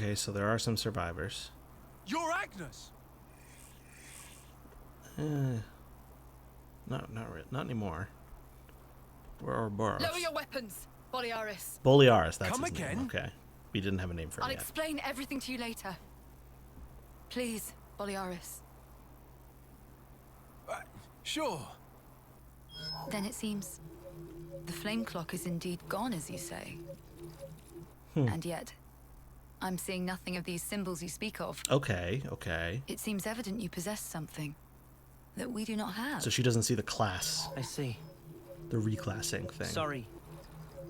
Okay, so there are some survivors. You're Agnes. Not anymore. We're Ouroboros. Lower your weapons, Boliaris. Boliaris, that's Come his again? name. Okay. We didn't have a name for him I'll yet. explain everything to you later. Please, Boliaris. Sure. Then it seems the flame clock is indeed gone, as you say. And yet, I'm seeing nothing of these symbols you speak of. Okay, okay. It seems evident you possess something that we do not have. So she doesn't see the class, I see. the reclassing thing. Sorry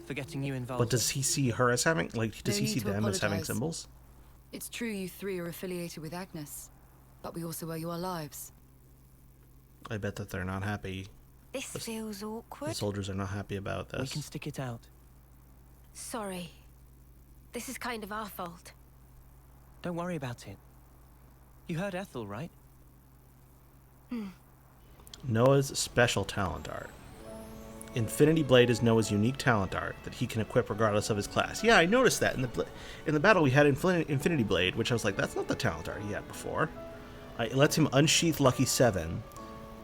for getting you involved. But does he see her as having, like, does No he need see to them as having apologize. symbols? It's true you three are affiliated with Agnes, but we also owe you our lives. I bet that they're not happy. This feels The awkward. soldiers are not happy about this. We can stick it out. Sorry. This is kind of our fault. Don't worry about it. You heard Ethel, right? Noah's special talent art. Infinity Blade is Noah's unique talent art that he can equip regardless of his class. Yeah, I noticed that in the battle we had Infinity Blade, which I was like, that's not the talent art he had before. It lets him unsheath Lucky 7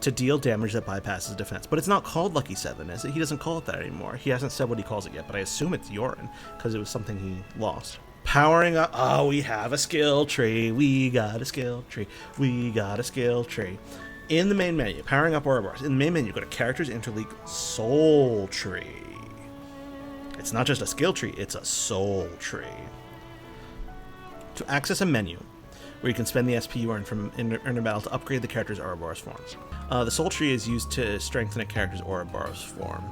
to deal damage that bypasses defense. But it's not called Lucky 7, is it? He doesn't call it that anymore. He hasn't said what he calls it yet, but I assume it's Yorin, because it was something he lost. Powering up. Oh, we have a skill tree. We got a skill tree. We got a skill tree. In the main menu, powering up Ouroboros. In the main menu, go to Characters Interleague Soul Tree. It's not just a skill tree, it's a soul tree. To access a menu, where you can spend the SP you earn from in battle to upgrade the character's Ouroboros forms. The soul tree is used to strengthen a character's Ouroboros form.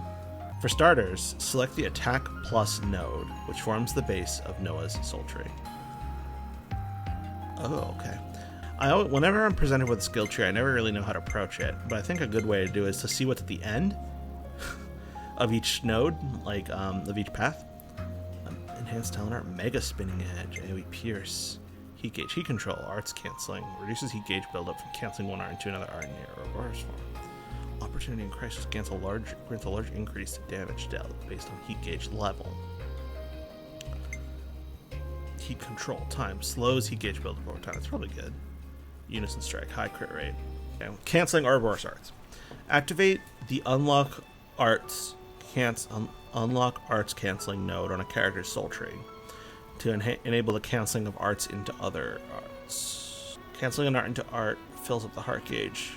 For starters, select the Attack Plus node, which forms the base of Noah's soul tree. Oh, okay. Whenever I'm presented with a skill tree, I never really know how to approach it, but I think a good way to do it is to see what's at the end of each node, like of each path. Enhanced talent art, Mega Spinning Edge, AoE Pierce, Heat Gauge, Heat Control, Arts Canceling, reduces Heat Gauge buildup from canceling one art into another art in your Ouroboros form. Opportunity and Crisis grants a large increase to damage dealt based on Heat Gauge level. Heat Control time slows Heat Gauge buildup over time. That's probably good. Unison Strike, high crit rate. Okay. Canceling Ouroboros arts. Activate the Unlock Arts canceling node on a character's soul tree to enable the canceling of arts into other arts. Canceling an art into art fills up the heart gauge,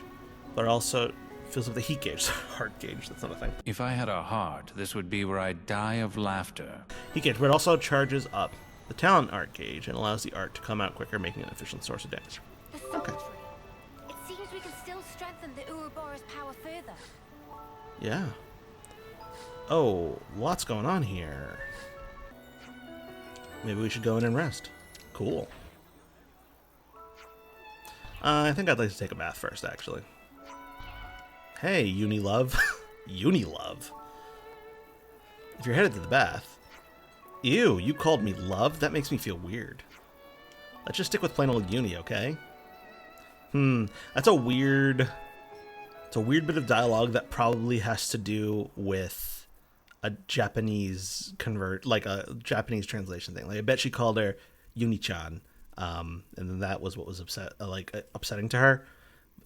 but also fills up the heat gauge. Heart gauge, that's not a thing. If I had a heart, this would be where I'd die of laughter. Heat gauge, but it also charges up the talent art gauge and allows the art to come out quicker, making an efficient source of damage. The soul Okay. tree. It seems we can still strengthen the Ouroboros power further. Yeah. Oh, lots going on here. Maybe we should go in and rest. Cool. I think I'd like to take a bath first, actually. Hey, Unilove. Unilove. If you're headed to the bath. Ew, you called me love? That makes me feel weird. Let's just stick with plain old Uni, okay? That's a weird... It's a weird bit of dialogue that probably has to do with a Japanese a Japanese translation thing. Like, I bet she called her Uni-chan, and then that was what was upsetting to her.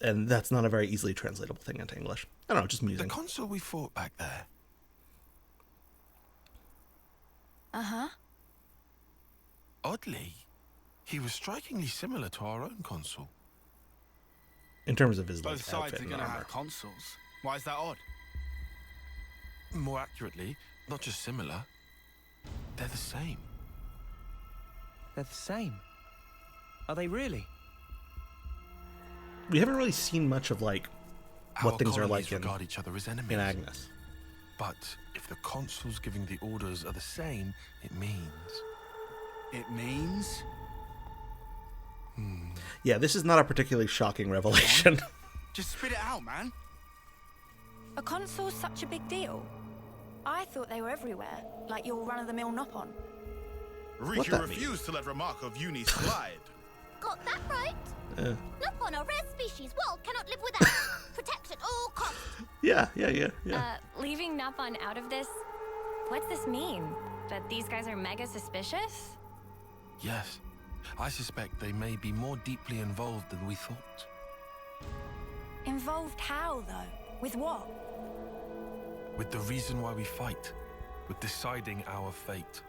And that's not a very easily translatable thing into English. I don't know, just The musing. consul we fought back there. Uh-huh. Oddly, he was strikingly similar to our own consul. In terms of his Both sides outfit are and going to armor. have consuls. Why is that odd? More accurately, not just similar, they're the same. They're the same. Are they really? We haven't really seen much of what Our things are colonies like regard each other as enemies. in Agnes. But if the consuls giving the orders are the same, it means... It means... Yeah, this is not a particularly shocking revelation. Just spit it out, man. Are consuls such a big deal? I thought they were everywhere, like your run-of-the-mill Nopon. What Riku that refused to let remark of Uni slide. Got that right? Eh. Nopon, a rare species world cannot live without. Protect at all costs. Yeah. Leaving Napon out of this, what's this mean? That these guys are mega suspicious? Yes, I suspect they may be more deeply involved than we thought. Involved how, though? With what? With the reason why we fight. With deciding our fate.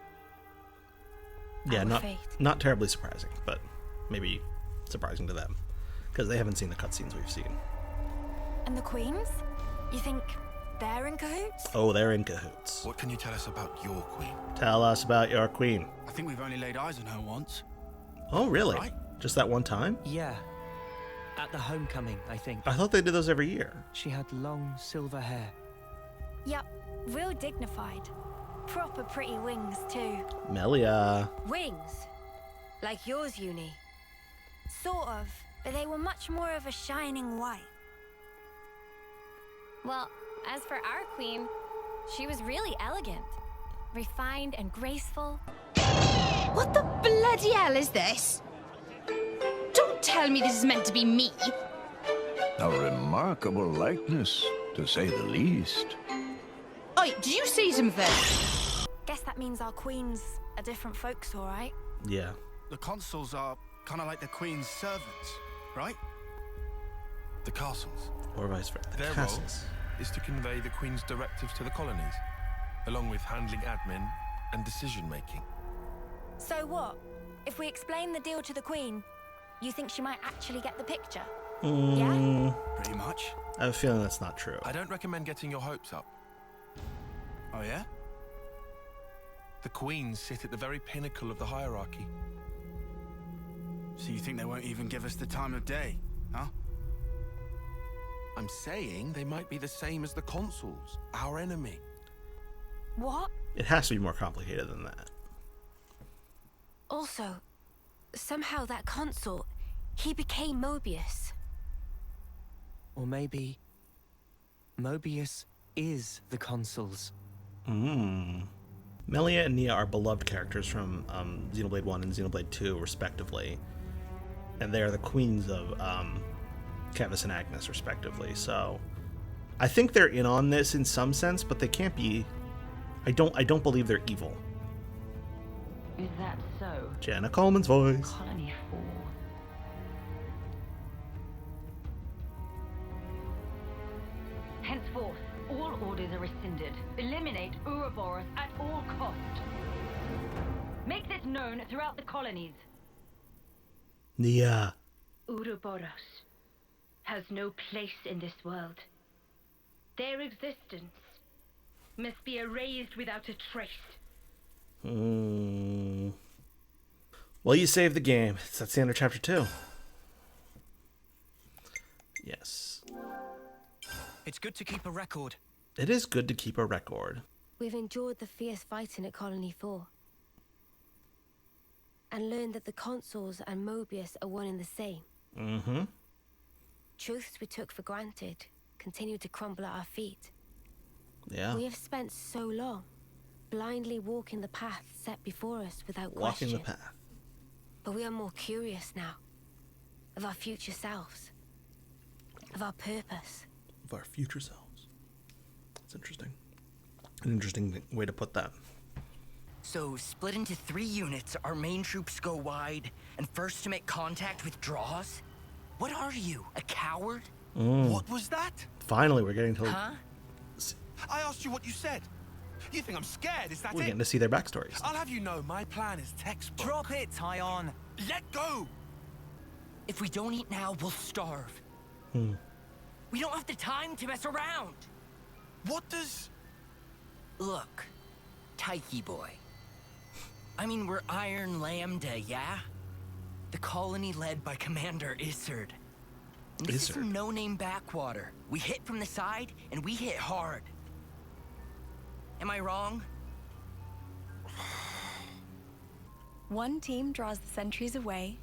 Yeah, Our fate. not terribly surprising, but maybe surprising to them. Because they haven't seen the cutscenes we've seen. And the queens? You think they're in cahoots? Oh, they're in cahoots. What can you tell us about your queen? Tell us about your queen. I think we've only laid eyes on her once. Oh, really? Right. Just that one time? Yeah. At the homecoming, I think. I thought they did those every year. She had long silver hair. Yep, real dignified. Proper pretty wings, too. Melia. Wings? Like yours, Uni? Sort of, but they were much more of a shining white. Well, as for our queen, she was really elegant, refined and graceful. What the bloody hell is this? Don't tell me this is meant to be me. A remarkable likeness, to say the least. Oi, did you see something? Guess that means our queens are different folks, all right? Yeah. The consuls are kind of like the queen's servants, right? The castles. Or vice versa. The Their castles. role is to convey the Queen's directives to the colonies, along with handling admin and decision-making. So what? If we explain the deal to the queen, you think she might actually get the picture? Yeah? Pretty much. I have a feeling that's not true. I don't recommend getting your hopes up. Oh, yeah? The Queens sit at the very pinnacle of the hierarchy. So you think they won't even give us the time of day, huh? I'm saying they might be the same as the consuls, our enemy. What? It has to be more complicated than that. Also, somehow that consul, he became Mobius. Or maybe Mobius is the consuls. Melia and Nia are beloved characters from Xenoblade 1 and Xenoblade 2, respectively. And they are the queens of Canvas and Agnes, respectively. So I think they're in on this in some sense, but they can't be... I don't believe they're evil. Is that so? Jenna Coleman's voice. Colony 4. Henceforth, all orders are rescinded. Eliminate Ouroboros at all cost. Make this known throughout the colonies. Nia. Ouroboros has no place in this world. Their existence must be erased without a trace. Well, you saved the game. That's the end of chapter 2. Yes. It's good to keep a record. It is good to keep a record. We've endured the fierce fighting at Colony 4. And learned that the consuls and Mobius are one and the same. Mm-hmm. Truths we took for granted continue to crumble at our feet. Yeah. We have spent so long blindly walking the path set before us without Walking question. the path. But we are more curious now of our future selves, of our purpose. Of our future selves. That's interesting. An interesting way to put that. So, split into 3 units, our main troops go wide, and first to make contact withdraws? What are you, a coward? What was that? Finally, we're getting to... Huh? I asked you what you said. You think I'm scared, is that We're it? getting to see their backstories. I'll have you know, my plan is textbook. Drop it, Tyon. Let go! If we don't eat now, we'll starve. We don't have the time to mess around. What does... Look, Taiki boy. I mean, we're Iron Lambda, yeah? The colony led by Commander Izzard. And this is some no-name backwater. We hit from the side, and we hit hard. Am I wrong? One team draws the sentries away,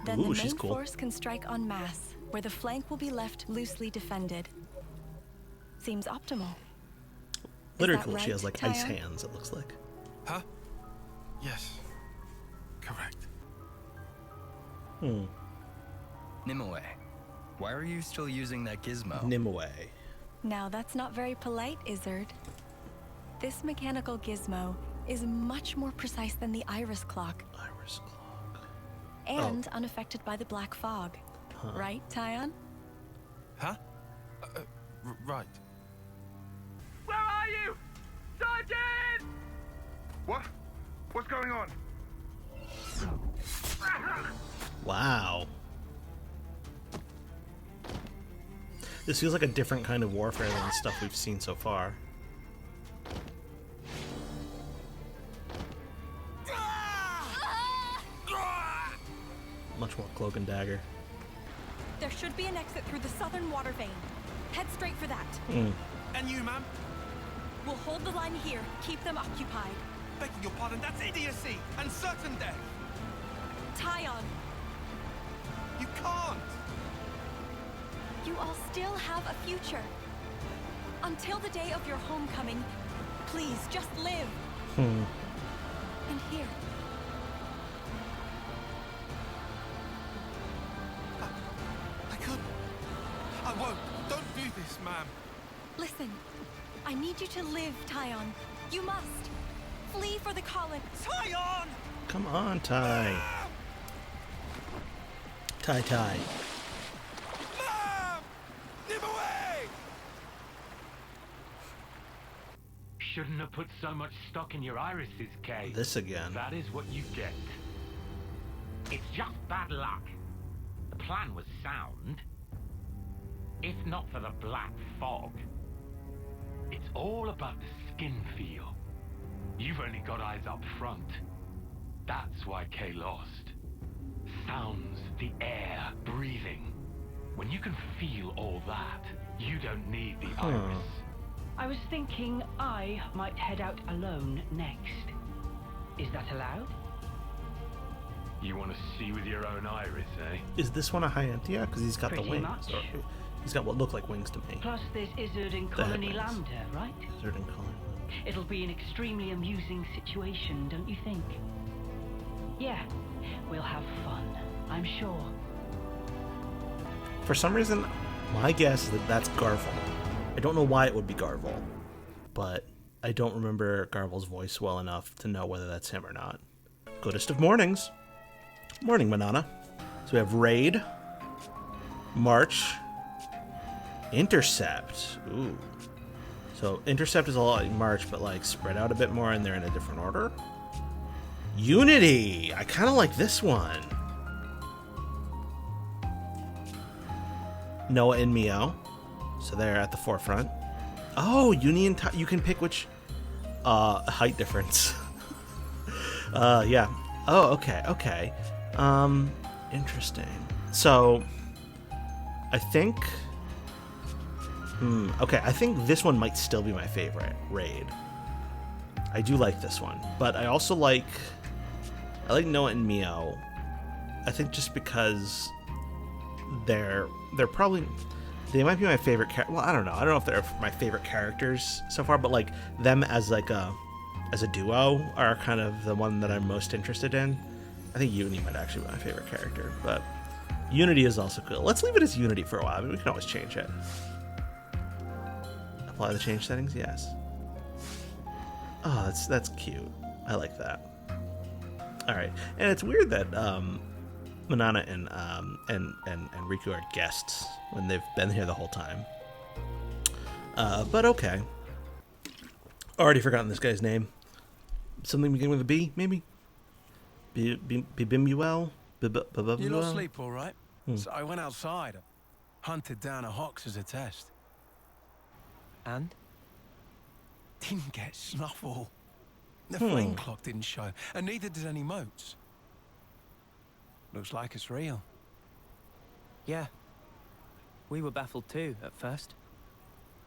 then Ooh, the she's main cool. force can strike en masse, where the flank will be left loosely defended. Seems optimal. Literally that cool. She right, has like ice Tyon? hands, it looks like. Huh? Yes. Correct. Nimue, why are you still using that gizmo? Nimue. Now that's not very polite, Izzard. This mechanical gizmo is much more precise than the iris clock. Iris clock. and unaffected by the black fog. Right, Tyon? Huh? Right. Where are you? Sergeant! What? What's going on? Wow. This feels like a different kind of warfare than the stuff we've seen so far. Much more cloak and dagger. There should be an exit through the southern water vein. Head straight for that. And you, ma'am? We'll hold the line here. Keep them occupied. Begging your pardon, that's idiocy and certain death. Tyon. You can't. You all still have a future. Until the day of your homecoming, please just live. And here. I couldn't. I won't. Don't do this, ma'am. Listen, I need you to live, Tyon. You must. Flee for the colony. Tyon! Come on, Ty. Ty. Ma'am! Nimue! Shouldn't have put so much stock in your irises, Kay. This again. That is what you get. It's just bad luck. The plan was sound. If not for the black fog. It's all about the skin feel. You've only got eyes up front. That's why Kay lost. Sounds, the air, breathing. When you can feel all that, you don't need the iris. I was thinking I might head out alone next. Is that allowed? You want to see with your own iris, eh? Is this one a Hyantia? Because he's got Pretty the wings. much. Or, he's got what look like wings to me. Plus there's Izzard and The Colony headlands. Lambda, right? Izzard and Colony. It'll be an extremely amusing situation, don't you think? Yeah, we'll have fun, I'm sure. For some reason, my guess is that that's Garvel. I don't know why it would be Garvel, but I don't remember Garvel's voice well enough to know whether that's him or not. Goodest of mornings. Morning, Manana. So we have Raid, March, Intercept. Ooh. So Intercept is a lot like March, but like spread out a bit more, and they're in a different order. Unity. I kind of like this one. Noah and Mio. So they're at the forefront. Oh, Union. You can pick which height difference. Yeah. Oh, okay. Interesting. So I think okay, I think this one might still be my favorite Raid. I do like this one, but I also like Noah and Mio. I think just because they might be my favorite well, I don't know if they're my favorite characters so far, but like them as like a duo are kind of the one that I'm most interested in. I think Unity might actually be my favorite character, but Unity is also cool. Let's leave it as Unity for a while. I mean, we can always change it. Apply the change settings, yes. Oh, that's cute. I like that. All right, and it's weird that Manana and Riku are guests when they've been here the whole time. But okay. Already forgotten this guy's name. Something beginning with a B, maybe? Bibimbuel? You lost sleep, all right? So I went outside, hunted down a Hox as a test. And? Didn't get Snuffle. The flame clock didn't show, and neither did any motes. Looks like it's real. Yeah. We were baffled too, at first.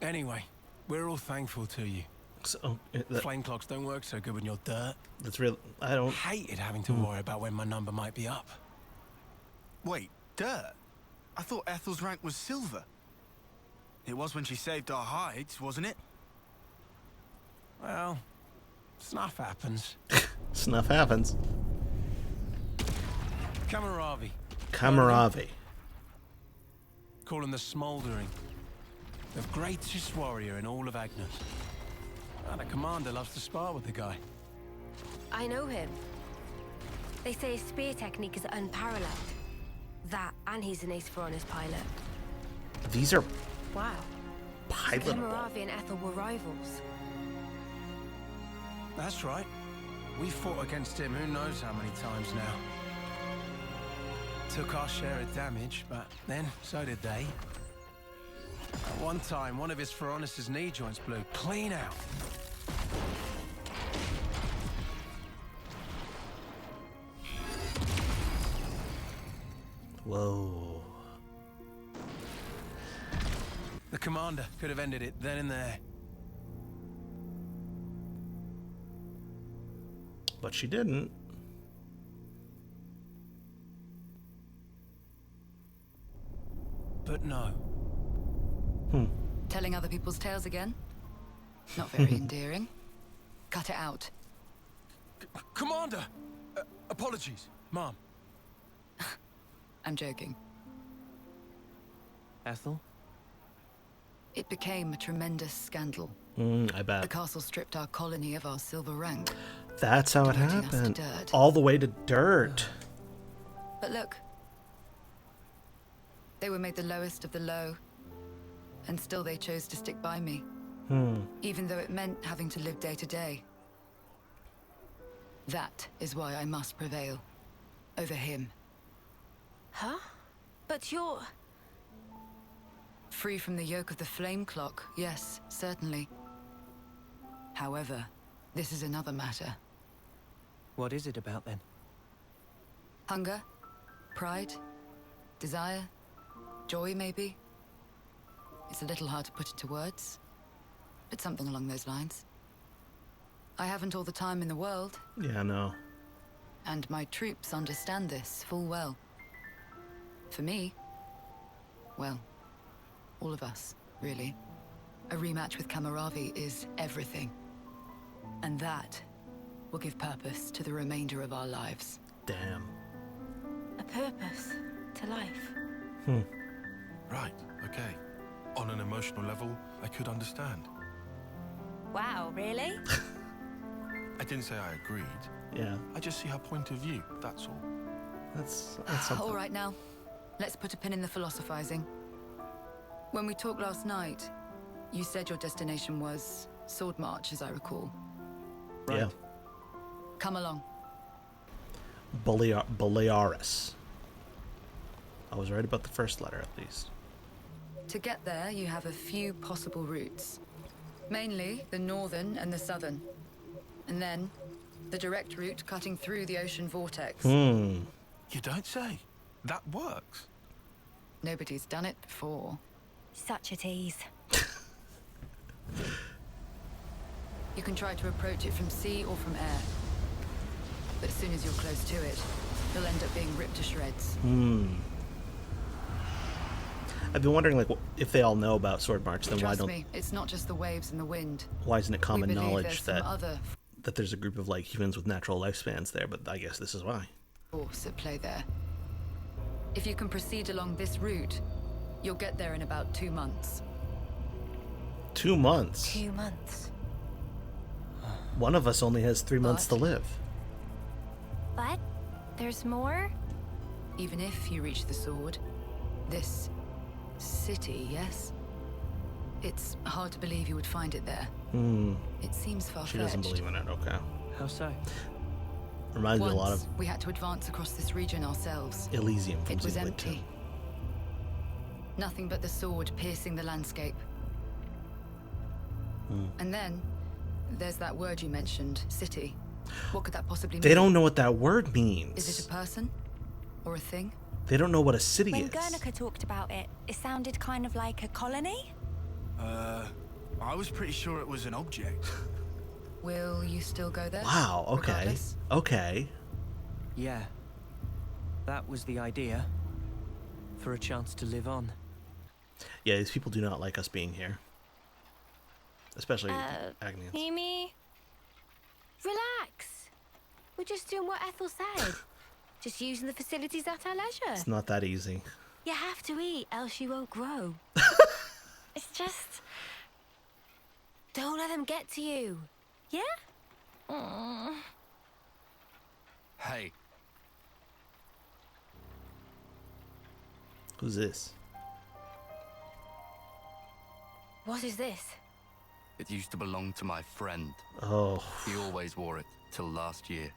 Anyway, we're all thankful to you. So, flame clocks don't work so good when you're dirt. That's real. I don't... hated having to worry about when my number might be up. Wait, dirt? I thought Ethel's rank was silver. It was when she saved our hides, wasn't it? Well, snuff happens. Snuff happens. Camaravi. Call him the Smouldering. The greatest warrior in all of Agnes. And the commander loves to spar with the guy. I know him. They say his spear technique is unparalleled. That, and he's an ace for honest pilot. These are Wow. pilotable. So Kamaravi and Ethel were rivals. That's right. We fought against him who knows how many times now. Took our share of damage, but then so did they. At one time, one of his Feronis' knee joints blew clean out. Whoa. The commander could have ended it then and there. But she didn't. But no. Telling other people's tales again? Not very endearing. Cut it out. Commander! Apologies, Mom. I'm joking. Ethel? It became a tremendous scandal. I bet. The castle stripped our colony of our silver rank. That's how it Demoting us to happened. dirt. All the way to dirt. But look. They were made the lowest of the low. And still they chose to stick by me. Even though it meant having to live day to day. That is why I must prevail. Over him. Huh? But you're... Free from the yoke of the flame clock, yes, certainly. However, this is another matter. What is it about then? Hunger? Pride? Desire? Joy, maybe? It's a little hard to put into words, but something along those lines. I haven't all the time in the world. Yeah, no. And my troops understand this full well. For me, well, all of us, really. A rematch with Kamaravi is everything. And that will give purpose to the remainder of our lives. Damn. A purpose to life. Right, okay. On an emotional level, I could understand. Wow, really? I didn't say I agreed. Yeah. I just see her point of view, that's all. That's something. All right now, let's put a pin in the philosophizing. When we talked last night, you said your destination was Sword March, as I recall. Right. Yeah. Come along. Balearis. I was right about the first letter, at least. To get there, you have a few possible routes. Mainly the northern and the southern. And then, the direct route cutting through the ocean vortex. You don't say. That works. Nobody's done it before. Such a tease. You can try to approach it from sea or from air. But as soon as you're close to it, you'll end up being ripped to shreds. I've been wondering, like, if they all know about Sword March, then Trust me, it's not just the waves and the wind. why isn't it common We believe knowledge there's some that other that there's a group of like humans with natural lifespans there? But I guess this is why. force at play there. If you can proceed along this route, you'll get there in about 2 months. 2 months. 2 months. One of us only has 3 months to live. But there's more? Even if you reach the sword, this city, yes? It's hard to believe you would find it there. It seems far-fetched. She doesn't believe in it. Okay. How so? Reminds me a lot of Once, we had to advance across this region ourselves. Elysium from It was Xenoblade 2. empty. Nothing but the sword piercing the landscape. And then, there's that word you mentioned, city. What could that possibly mean? They don't know what that word means. Is it a person? Or a thing? They don't know what a city When is. Guernica talked about it, it sounded kind of like a colony? I was pretty sure it was an object. Will you still go there? Wow, okay. Regardless? Okay. Yeah. That was the idea. For a chance to live on. Yeah, these people do not like us being here. Especially Agnes. Mimi? Relax. We're just doing what Ethel said. Just using the facilities at our leisure. It's not that easy. You have to eat, else you won't grow. It's just... Don't let them get to you. Yeah? Hey, Who's this? What is this? It used to belong to my friend. Oh. He always wore it till last year.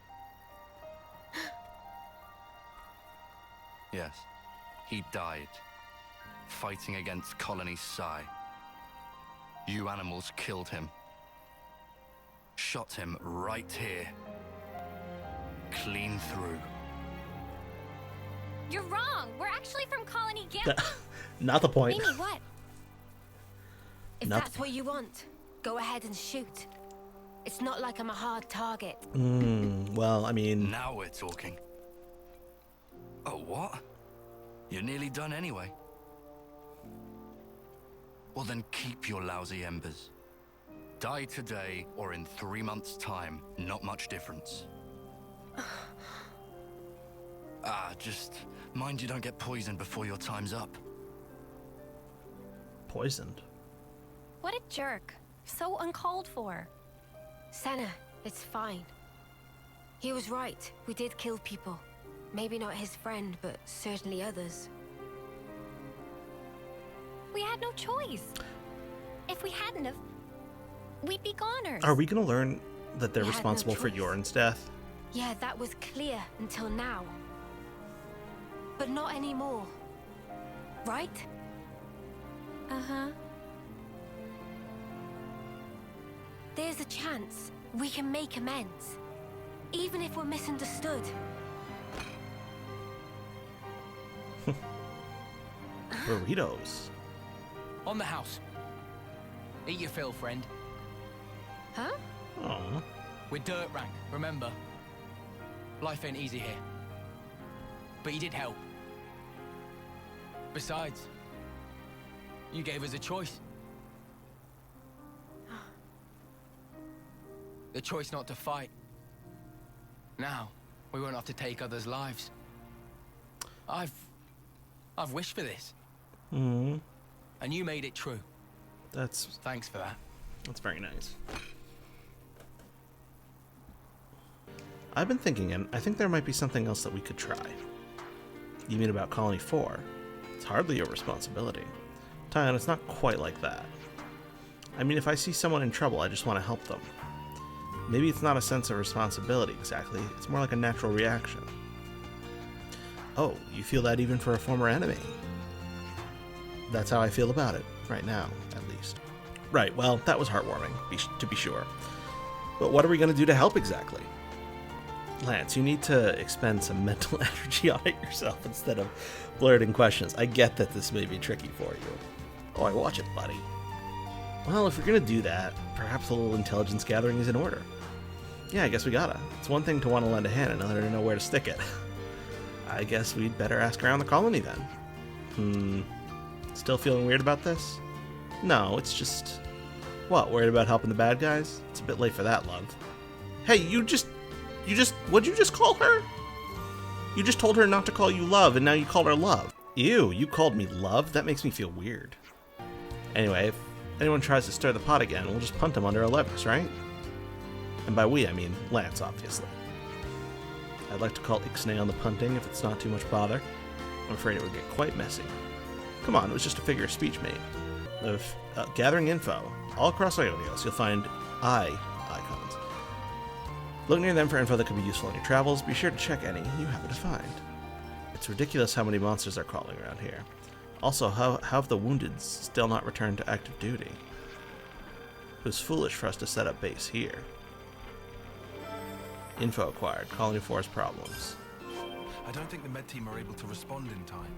Yes, he died fighting against Colony Psi. You animals killed him. Shot him right here. Clean through. You're wrong. We're actually from Colony Gam. Not the point. Mimi, what? If that's what you want, go ahead and shoot. It's not like I'm a hard target. Well, I mean... Now we're talking. Oh, what? You're nearly done anyway. Well, then keep your lousy embers. Die today or in 3 months' time. Not much difference. Just mind you don't get poisoned before your time's up. Poisoned? What a jerk. So uncalled for. Senna, it's fine. He was right. We did kill people. Maybe not his friend, but certainly others. We had no choice. If we hadn't have, we'd be goners. Are we going to learn that they're We had no responsible for choice. Yoren's death? Yeah, that was clear until now. But not anymore. Right? Uh-huh. There's a chance we can make amends. Even if we're misunderstood. Burritos. On the house. Eat your fill, friend. Huh? Aww. We're dirt rank, remember? Life ain't easy here. But you did help. Besides, you gave us a choice. The choice not to fight. Now, we won't have to take others' lives. I've wished for this. And you made it true. Thanks for that. That's very nice. I've been thinking, and I think there might be something else that we could try. You mean about Colony 4? It's hardly your responsibility. Tyon, it's not quite like that. I mean, if I see someone in trouble, I just want to help them. Maybe it's not a sense of responsibility exactly, it's more like a natural reaction. Oh, you feel that even for a former enemy? That's how I feel about it, right now, at least. Right, well, that was heartwarming, to be sure. But what are we going to do to help exactly? Lance, you need to expend some mental energy on it yourself instead of blurting questions. I get that this may be tricky for you. Oh, I watch it, buddy. Well, if we're going to do that, perhaps a little intelligence gathering is in order. Yeah, I guess we gotta. It's one thing to want to lend a hand, another to know where to stick it. I guess we'd better ask around the colony then. Still feeling weird about this? No, it's just... What, worried about helping the bad guys? It's a bit late for that, love. Hey, what'd you just call her? You just told her not to call you love, and now you called her love. Ew, you called me love? That makes me feel weird. Anyway, if anyone tries to stir the pot again, we'll just punt them under 11s, right? And by we, I mean Lance, obviously. I'd like to call Ixnay on the punting if it's not too much bother. I'm afraid it would get quite messy. Come on, it was just a figure of speech, mate. Of gathering info. All across Ionios, you'll find icons. Look near them for info that could be useful in your travels. Be sure to check any you happen to find. It's ridiculous how many monsters are crawling around here. Also, how have the wounded still not returned to active duty? It was foolish for us to set up base here. Info acquired. Colony 4's problems. I don't think the med team are able to respond in time.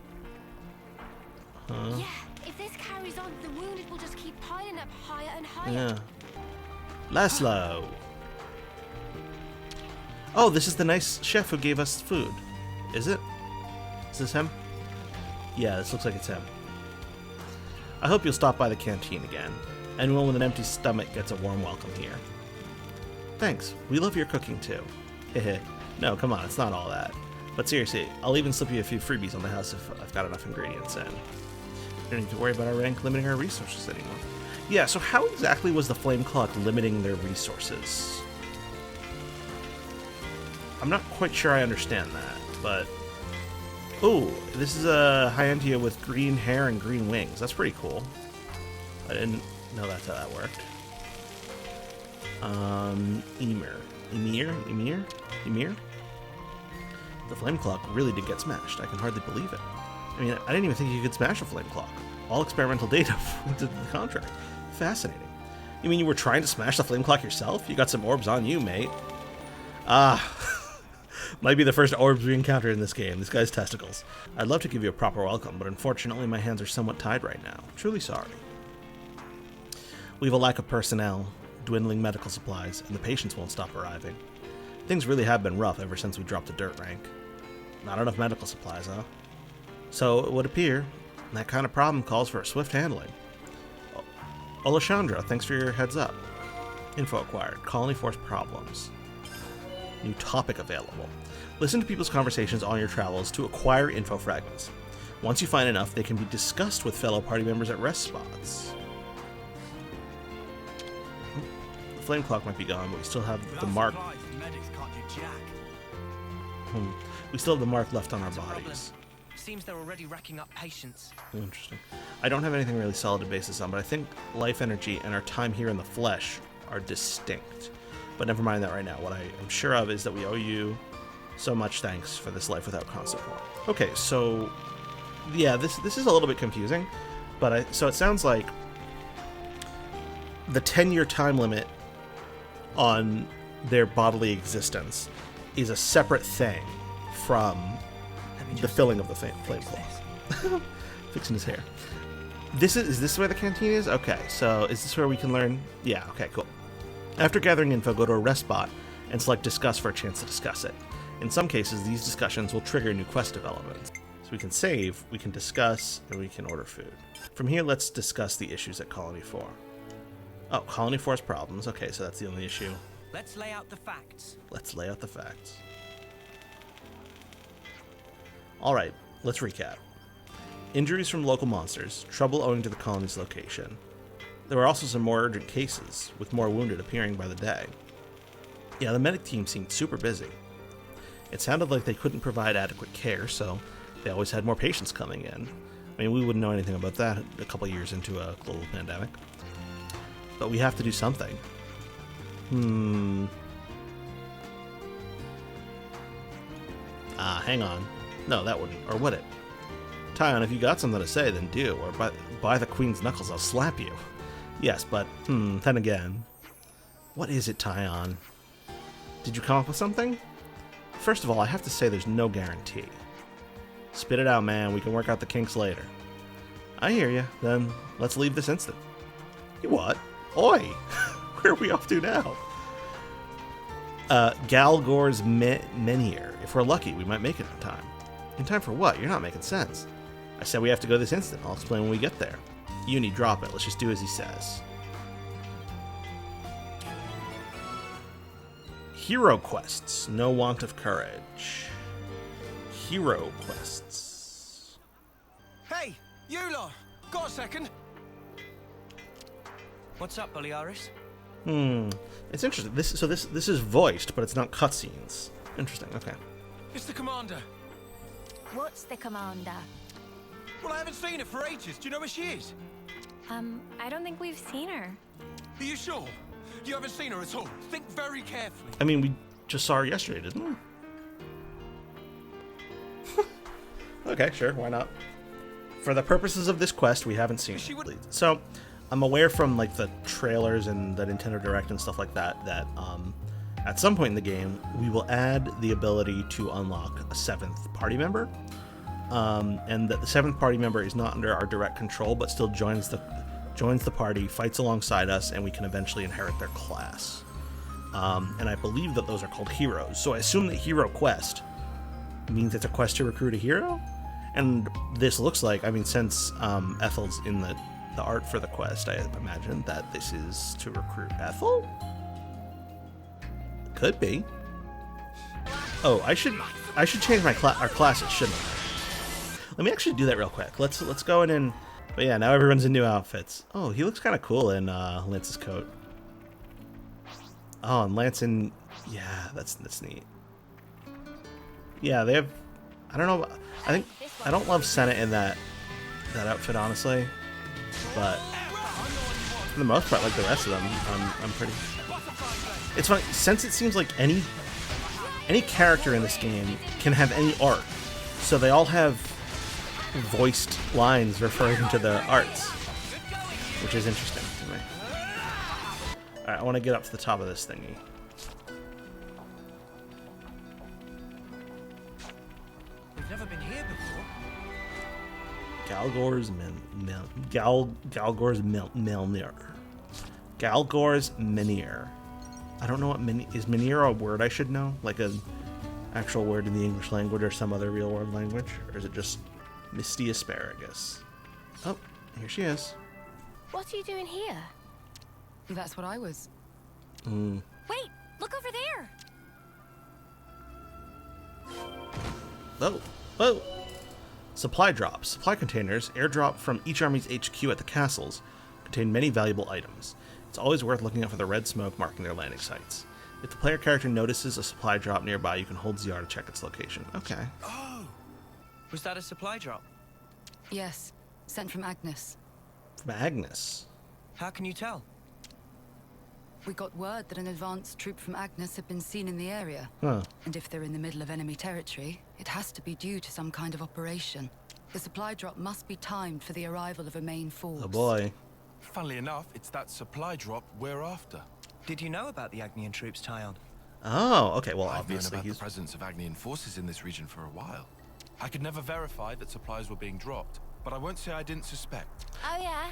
Huh? Yeah, if this carries on, the wounded will just keep piling up higher and higher. Yeah. Laszlo! Oh, this is the nice chef who gave us food. Is it? Is this him? Yeah, this looks like it's him. I hope you'll stop by the canteen again. Anyone with an empty stomach gets a warm welcome here. Thanks. We love your cooking too. Hehe. No, come on, it's not all that. But seriously, I'll even slip you a few freebies on the house if I've got enough ingredients in. You don't need to worry about our rank limiting our resources anymore. Yeah, so how exactly was the Flame Clock limiting their resources? I'm not quite sure I understand that, but Oh, this is a Hyantia with green hair and green wings. That's pretty cool. I didn't know that's how that worked. Emir? The flame clock really did get smashed. I can hardly believe it. I mean, I didn't even think you could smash a flame clock. All experimental data pointed to the contrary. Fascinating. You mean you were trying to smash the flame clock yourself? You got some orbs on you, mate. Might be the first orbs we encountered in this game. This guy's testicles. I'd love to give you a proper welcome, but unfortunately my hands are somewhat tied right now. Truly sorry. We have a lack of personnel, dwindling medical supplies, and the patients won't stop arriving. Things really have been rough ever since we dropped the dirt rank. Not enough medical supplies, huh? So it would appear that kind of problem calls for a swift handling. Olashandra, thanks for your heads up. Info acquired. Colony Force problems. New topic available. Listen to people's conversations on your travels to acquire info fragments. Once you find enough, they can be discussed with fellow party members at rest spots. The flame clock might be gone, but we still have the mark. We still have the mark left on our bodies. Seems they're already racking up patients. Interesting. I don't have anything really solid to base this on, but I think life energy and our time here in the flesh are distinct. But never mind that right now. What I am sure of is that we owe you so much thanks for this life without constant war. Okay, so yeah, this is a little bit confusing, but so it sounds like the 10-year time limit on their bodily existence is a separate thing from the filling of the flame cloth. Fixing his hair. Is this where the canteen is? Okay, so is this where we can learn? Yeah, okay, cool. After gathering info, go to a rest spot and select discuss for a chance to discuss it. In some cases, these discussions will trigger new quest developments. So we can save, we can discuss, and we can order food. From here, let's discuss the issues at Colony 4. Oh, Colony 4's problems. Okay, so that's the only issue. Let's lay out the facts. Let's lay out the facts. Alright, let's recap. Injuries from local monsters, trouble owing to the colony's location. There were also some more urgent cases, with more wounded appearing by the day. Yeah, the medic team seemed super busy. It sounded like they couldn't provide adequate care, so they always had more patients coming in. I mean, we wouldn't know anything about that a couple years into a global pandemic. But we have to do something. Hang on. No, that wouldn't. Or would it? Tyon, if you got something to say, then do. Or by the Queen's knuckles, I'll slap you. Yes, but, then again. What is it, Tyon? Did you come up with something? First of all, I have to say there's no guarantee. Spit it out, man. We can work out the kinks later. I hear you. Then let's leave this instant. You what? Oi! Where are we off to now? Galgor's Menhir. If we're lucky, we might make it in time. In time for what? You're not making sense. I said we have to go this instant. I'll explain when we get there. Uni, drop it. Let's just do as he says. Hero quests. No want of courage. Hero quests. Hey, you lot! Got a second? What's up, Boliaris? It's interesting. This is voiced, but it's not cutscenes. Interesting. Okay. It's the commander. What's the commander? Well, I haven't seen her for ages. Do you know where she is? I don't think we've seen her. Are you sure? You haven't seen her at all? Think very carefully. I mean, we just saw her yesterday, didn't we? Okay, sure. Why not? For the purposes of this quest, we haven't seen her. So, I'm aware from like the trailers and the Nintendo Direct and stuff like that at some point in the game we will add the ability to unlock a 7th party member, and that the 7th party member is not under our direct control but still joins the party, fights alongside us, and we can eventually inherit their class. And I believe that those are called heroes. So I assume that hero quest means it's a quest to recruit a hero, and this looks like, I mean, since Ethel's in the art for the quest, I imagine that this is to recruit Ethel? Could be. Oh, I should change our classes, shouldn't I? Let me actually do that real quick. Let's go in and... But yeah, now everyone's in new outfits. Oh, he looks kind of cool in Lance's coat. Oh, and Lance in... Yeah, that's neat. Yeah, they have... I don't know. I don't love Senna in that outfit, honestly. But for the most part, like the rest of them, I'm pretty. It's funny since it seems like any character in this game can have any art, so they all have voiced lines referring to the arts, which is interesting to me. All right, I want to get up to the top of this thingy. We've never been here before. Galgor's Melnir. Galgor's Menhir. I don't know what is Menhir a word I should know? Like an actual word in the English language or some other real world language? Or is it just Misty Asparagus? Oh, here she is. What are you doing here? That's what I was. Wait, look over there. Oh, whoa. Supply drops. Supply containers, airdrop from each army's HQ at the castles, contain many valuable items. It's always worth looking out for the red smoke marking their landing sites. If the player character notices a supply drop nearby, you can hold ZR to check its location. Okay. Oh! Was that a supply drop? Yes, sent from Agnes. From Agnes? How can you tell? We got word that an advanced troop from Agnes had been seen in the area. Huh. And if they're in the middle of enemy territory, it has to be due to some kind of operation. The supply drop must be timed for the arrival of a main force. Oh boy. Funnily enough, it's that supply drop we're after. Did you know about the Agnian troops, Tyon? Oh, okay, well, I've known obviously about the presence of Agnian forces in this region for a while. I could never verify that supplies were being dropped, but I won't say I didn't suspect. Oh yeah?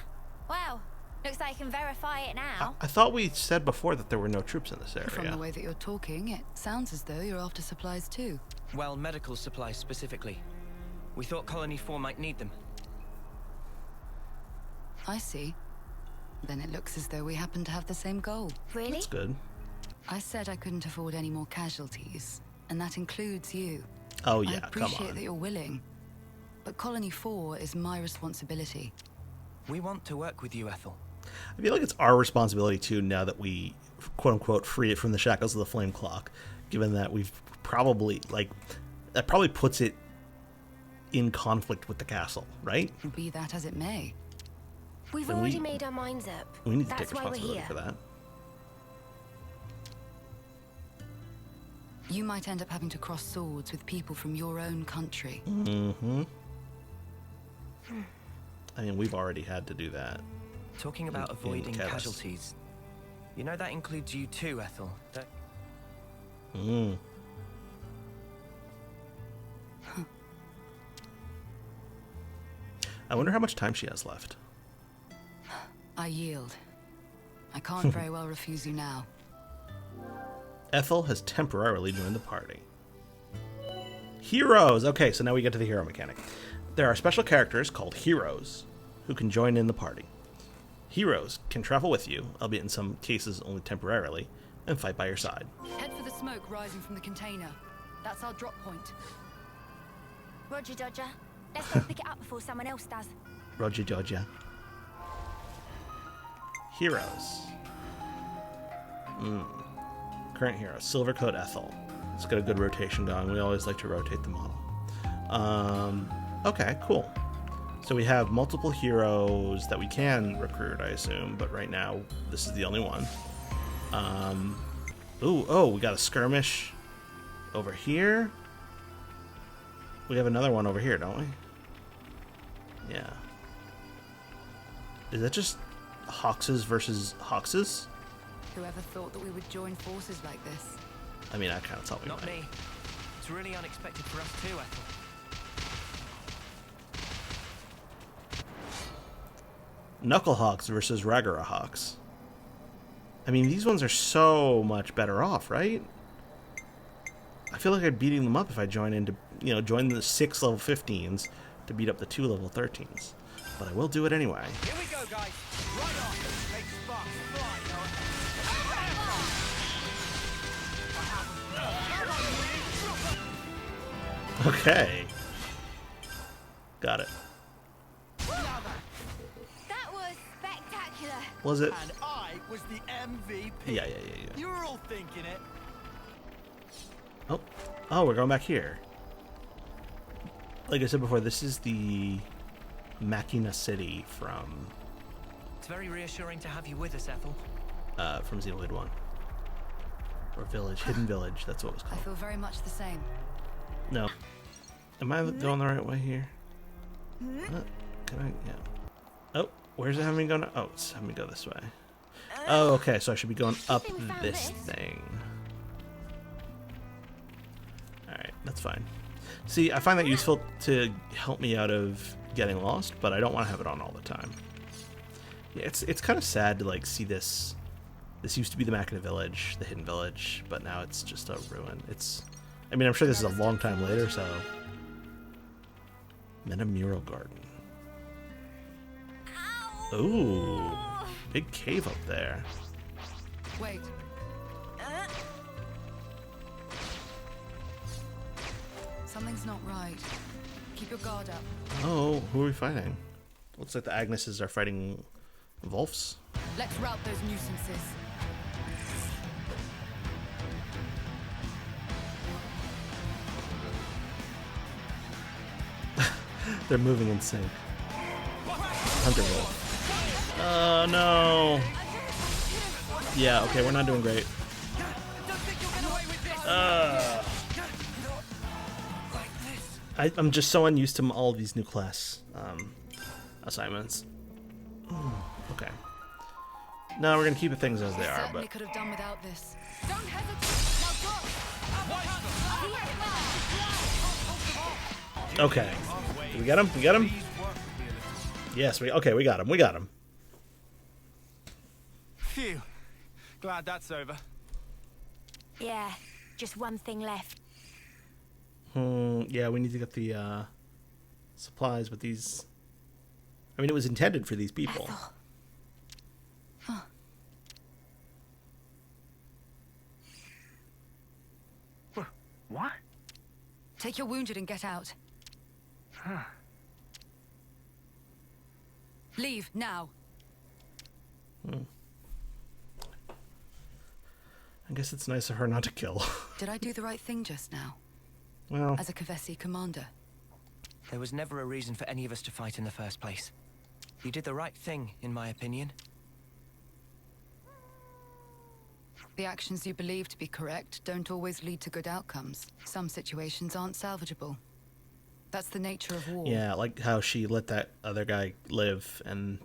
Wow. Looks like you can verify it now. I thought we said before that there were no troops in this area. From the way that you're talking, it sounds as though you're after supplies too. Well, medical supplies specifically. We thought Colony 4 might need them. I see. Then it looks as though we happen to have the same goal. Really? That's good. I said I couldn't afford any more casualties, and that includes you. Oh yeah, I appreciate come on. that you're willing, but Colony 4 is my responsibility. We want to work with you, Ethel. I feel like it's our responsibility too, now that we quote-unquote free it from the shackles of the flame clock, given that we've probably, that probably puts it in conflict with the castle, right? Be that as it may. We've Then already made our minds up. We need to That's take why we're responsibility here. for that. You might end up having to cross swords with people from your own country. Mm-hmm. I mean, we've already had to do that. Talking about in avoiding Keras. casualties. You know that includes you too, Ethel. Mm. I wonder how much time she has left. I yield. I can't very well refuse you now. Ethel has temporarily joined the party. Heroes! Okay, so now we get to the hero mechanic. There are special characters called heroes who can join in the party. Heroes can travel with you, albeit in some cases only temporarily, and fight by your side. Head for the smoke rising from the container. That's our drop point. Roger, Dodger. Let's go pick it up before someone else does. Roger Dodger. Heroes. Current hero, Silvercoat Ethel. It's got a good rotation going. We always like to rotate the model. Okay, cool. So we have multiple heroes that we can recruit, I assume, but right now this is the only one. We got a skirmish over here. We have another one over here, don't we? Yeah. Is that just Hoxes versus Hoxes? Whoever thought that we would join forces like this? I mean, I kind of thought we Not might. me. It's really unexpected for us too, Ethel. Knucklehawks versus Ragnarahawks. I mean, these ones are so much better off, right? I feel like I'm beating them up if I join the 6 level 15s to beat up the 2 level 13s. But I will do it anyway. Here we go, guys. Right on. Make sparks fly. Okay. Got it. That was spectacular. Was it? And I was the MVP. Yeah. You were all thinking it. Oh, we're going back here. like I said before, this is the Machina City from It's very reassuring to have you with us, Ethel. from Xenoblade 1. Or Village, Hidden Village, that's what it was I called. feel very much the same. No. Am I going the right way here? Can I? Yeah. Oh, where's it having me go? Oh, it's having me go this way. Oh, okay, so I should be going up this thing. Alright, that's fine. See, I find that useful to help me out of getting lost, but I don't want to have it on all the time. Yeah, it's kind of sad to like see this. This used to be the Machina Village, the Hidden Village, but now it's just a ruin. I mean, I'm sure this is a long time later, so. Metamural Garden. Ooh, big cave up there. Wait. Something's not right. Keep your guard up. Oh, who are we fighting? Looks like the Agneses are fighting Wolves. Let's rout those nuisances. They're moving in sync. Hunter Wolf. Oh no. Yeah, okay, we're not doing great. I'm just so unused to all of these new class assignments. Okay. No, we're gonna keep things as they are, Certainly but could have done without this. Don't hesitate. Now go. okay. We got him? We got him? Yes, we got him. We got him. Phew. Glad that's over. Yeah, just one thing left. Yeah, we need to get the supplies, but these. I mean, it was intended for these people. Huh. What? Take your wounded and get out. Huh. Leave now. I guess it's nice of her not to kill. Did I do the right thing just now? Well, as a Kavesi commander. There was never a reason for any of us to fight in the first place. You did the right thing, in my opinion. The actions you believe to be correct don't always lead to good outcomes. Some situations aren't salvageable. That's the nature of war. yeah, like how she let that other guy live, and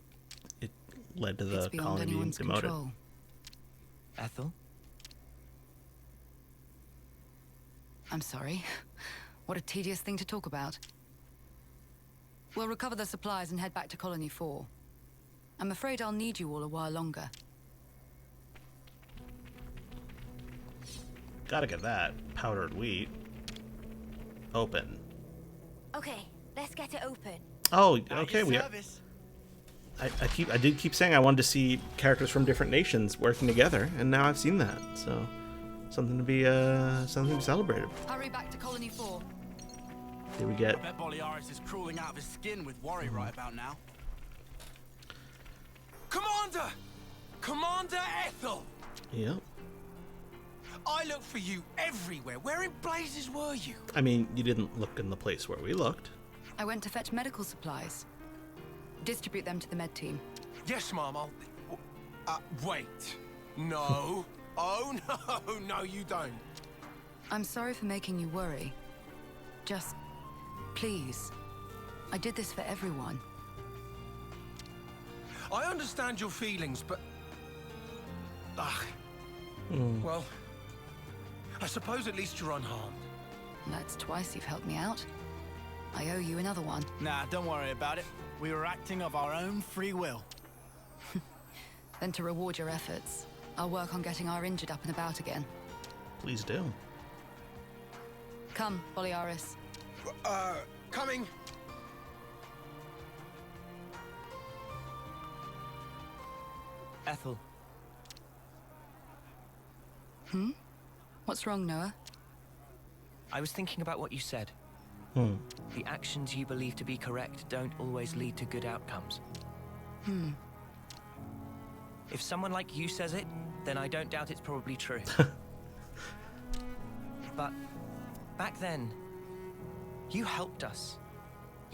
it led to the It's beyond colony being anyone's demoted. control. Ethel? I'm sorry. What a tedious thing to talk about. We'll recover the supplies and head back to Colony 4. I'm afraid I'll need you all a while longer. Gotta get that. Powdered wheat. Open. Okay, let's get it open. Oh, okay. I did keep saying I wanted to see characters from different nations working together, and now I've seen that. So something to be celebrated. Hurry back to Colony 4. Did we get? I bet Boliaris is crawling out of his skin with worry right about now. Commander! Commander Ethel! Yep. I looked for you everywhere. Where in blazes were you? I mean, you didn't look in the place where we looked. I went to fetch medical supplies. Distribute them to the med team. Yes, Mom, I'll... wait. No. Oh, no, you don't. I'm sorry for making you worry. Just, please. I did this for everyone. I understand your feelings, but... Well, I suppose at least you're unharmed. That's twice you've helped me out. I owe you another one. Nah, don't worry about it. We were acting of our own free will. Then to reward your efforts, I'll work on getting our injured up and about again. Please do. Come, Boliaris. Coming. Ethel. What's wrong, Noah? I was thinking about what you said. The actions you believe to be correct don't always lead to good outcomes. If someone like you says it, then I don't doubt it's probably true. But back then, you helped us.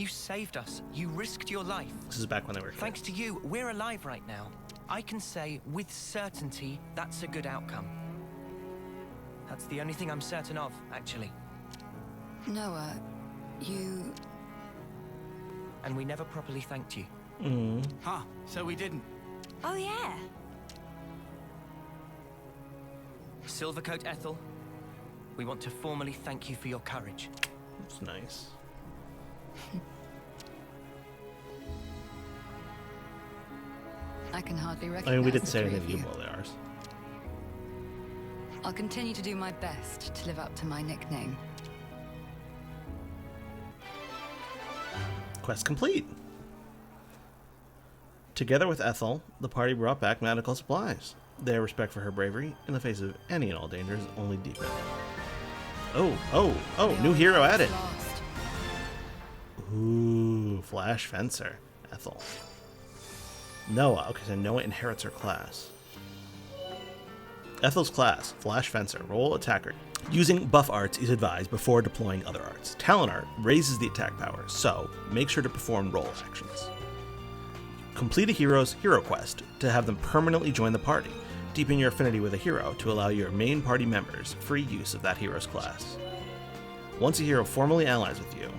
You saved us. You risked your life. This is back when they were kids. Thanks to you, we're alive right now. I can say with certainty that's a good outcome. That's the only thing I'm certain of, actually. Noah, you... And we never properly thanked you. Huh, so we didn't. Oh, yeah. Silvercoat Ethel, we want to formally thank you for your courage. That's nice. I can hardly recognize I mean, we didn't the say three anything of to you. you about ours. I'll continue to do my best to live up to my nickname. Quest complete. Together with Ethel, the party brought back medical supplies. Their respect for her bravery in the face of any and all dangers only deepened. Oh, new hero added. Ooh, Flash Fencer, Ethel. Noah, okay, so Noah inherits her class. Ethel's class, Flash Fencer, role attacker. Using buff arts is advised before deploying other arts. Talent art raises the attack power, so make sure to perform role actions. Complete a hero's hero quest to have them permanently join the party. Deepen your affinity with a hero to allow your main party members free use of that hero's class. Once a hero formally allies with you,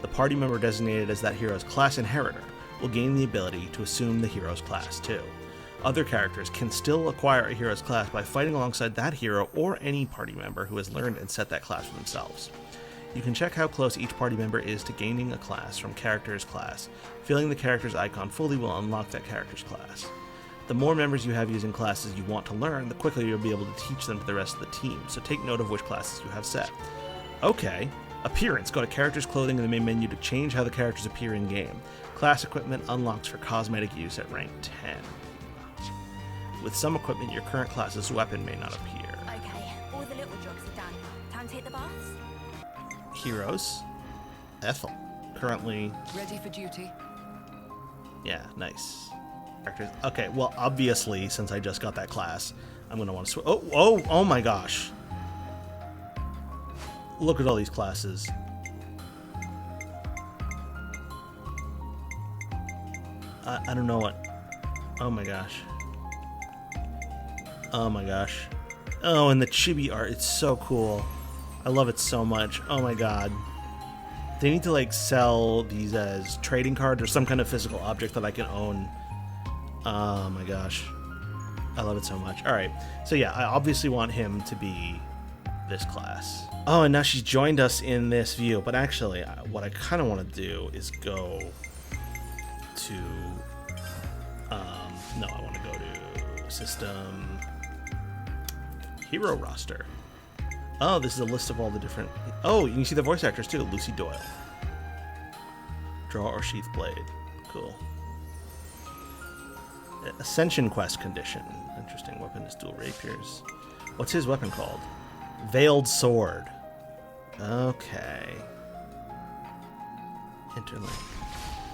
the party member designated as that hero's class inheritor will gain the ability to assume the hero's class too. Other characters can still acquire a hero's class by fighting alongside that hero or any party member who has learned and set that class for themselves. You can check how close each party member is to gaining a class from character's class. Filling the character's icon fully will unlock that character's class. The more members you have using classes you want to learn, the quicker you'll be able to teach them to the rest of the team, so take note of which classes you have set. Okay. Appearance. Go to character's clothing in the main menu to change how the characters appear in game. Class equipment unlocks for cosmetic use at rank 10. With some equipment, your current class's weapon may not appear. Okay, all the little jobs are done. Time to hit the baths? Heroes. Ethel. Currently... Ready for duty. Yeah, nice. Characters. Okay, well, obviously, since I just got that class, I'm going to want to oh my gosh. Look at all these classes. I don't know what... Oh my gosh. Oh my gosh. Oh, and the chibi art, it's so cool. I love it so much. Oh my god. They need to like sell these as trading cards or some kind of physical object that I can own. Oh my gosh. I love it so much. Alright, so yeah, I obviously want him to be this class. Oh, and now she's joined us in this view, but actually what I kind of want to do is go to... no, I want to go to System... Hero roster. Oh, this is a list of all the different... Oh, you can see the voice actors too. Lucy Doyle. Draw or sheath blade. Cool. Ascension quest condition. Interesting. Weapon is dual rapiers. What's his weapon called? Veiled sword. Okay. Interlink.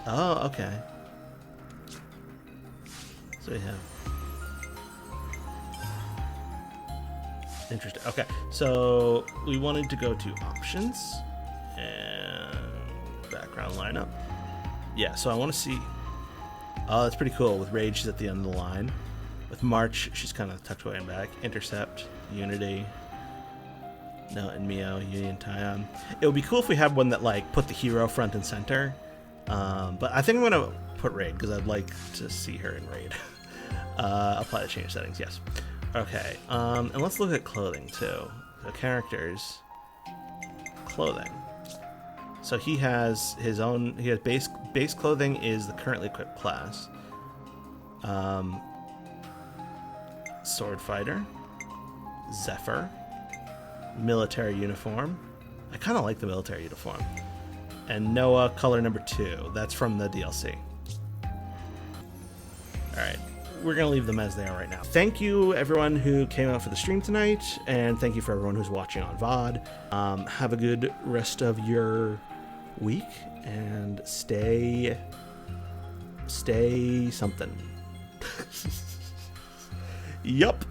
Oh, okay. So we have... Interesting. Okay, so we wanted to go to options and background lineup. Yeah, so I want to see. Oh, that's pretty cool. With Rage, she's at the end of the line. With March, she's kind of tucked away and back. Intercept, Unity. No, and Mio, Union Tyon. It would be cool if we had one that like put the hero front and center. But I think I'm gonna put Raid because I'd like to see her in Raid. Apply to change settings. Yes. Okay, and let's look at clothing too. So characters, clothing. So he has his own. He has base clothing is the currently equipped class. Sword fighter, Zephyr, military uniform. I kind of like the military uniform. And Noah, color number 2. That's from the DLC. All right. We're going to leave them as they are right now. Thank you, everyone who came out for the stream tonight, and thank you for everyone who's watching on VOD. Have a good rest of your week, and stay something. Yup.